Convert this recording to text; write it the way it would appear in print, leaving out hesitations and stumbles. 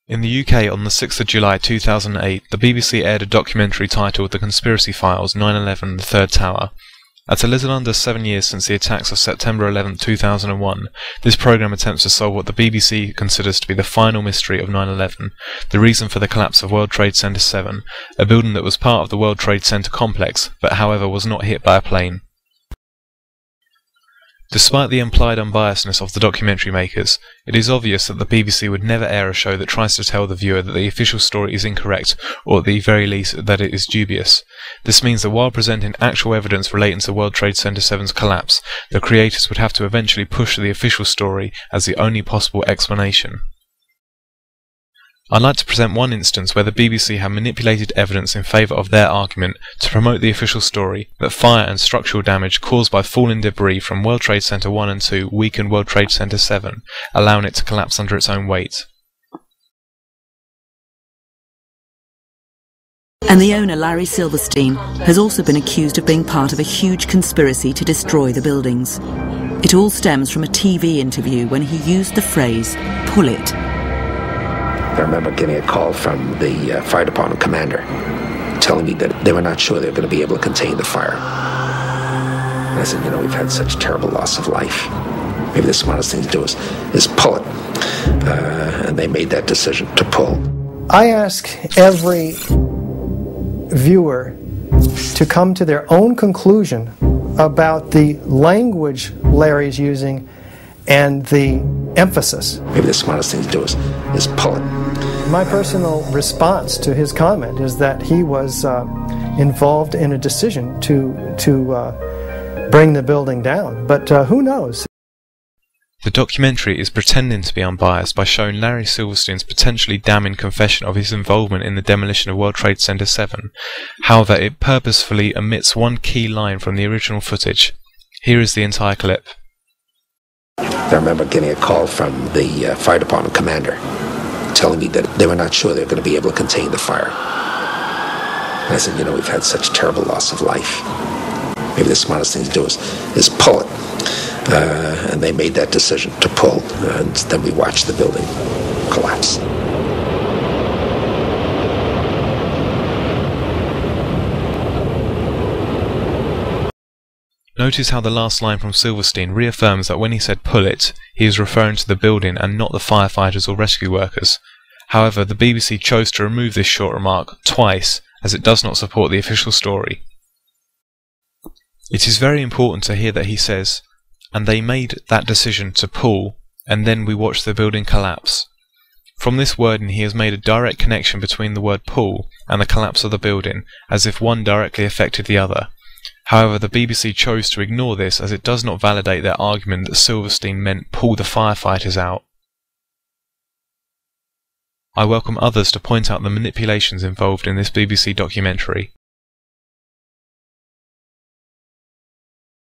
In the UK on the 6th of July 2008, the BBC aired a documentary titled The Conspiracy Files 9/11 The Third Tower. At a little under 7 years since the attacks of September 11, 2001, this programme attempts to solve what the BBC considers to be the final mystery of 9/11, the reason for the collapse of World Trade Center 7, a building that was part of the World Trade Center complex, but however was not hit by a plane. Despite the implied unbiasedness of the documentary makers, it is obvious that the BBC would never air a show that tries to tell the viewer that the official story is incorrect, or at the very least that it is dubious. This means that while presenting actual evidence relating to World Trade Center 7's collapse, the creators would have to eventually push the official story as the only possible explanation. I'd like to present one instance where the BBC have manipulated evidence in favour of their argument to promote the official story that fire and structural damage caused by falling debris from World Trade Center 1 and 2 weakened World Trade Center 7, allowing it to collapse under its own weight. And the owner, Larry Silverstein, has also been accused of being part of a huge conspiracy to destroy the buildings. It all stems from a TV interview when he used the phrase, "pull it." I remember getting a call from the fire department commander telling me that they were not sure they were going to be able to contain the fire. And I said, we've had such terrible loss of life. Maybe the smartest thing to do is pull it. And they made that decision to pull. I ask every viewer to come to their own conclusion about the language Larry's using and the emphasis. Maybe the smartest thing to do is pull it. My personal response to his comment is that he was involved in a decision to bring the building down. But who knows? The documentary is pretending to be unbiased by showing Larry Silverstein's potentially damning confession of his involvement in the demolition of World Trade Center 7. However, it purposefully omits one key line from the original footage. Here is the entire clip. I remember getting a call from the fire department commander telling me that they were not sure they were going to be able to contain the fire. And I said, we've had such terrible loss of life. Maybe the smartest thing to do is pull it. And they made that decision to pull, and then we watched the building collapse. Notice how the last line from Silverstein reaffirms that when he said pull it, he is referring to the building and not the firefighters or rescue workers. However, the BBC chose to remove this short remark twice, as it does not support the official story. It is very important to hear that he says, and they made that decision to pull, and then we watched the building collapse. From this wording he has made a direct connection between the word pull and the collapse of the building, as if one directly affected the other. However, the BBC chose to ignore this as it does not validate their argument that Silverstein meant pull the firefighters out. I welcome others to point out the manipulations involved in this BBC documentary.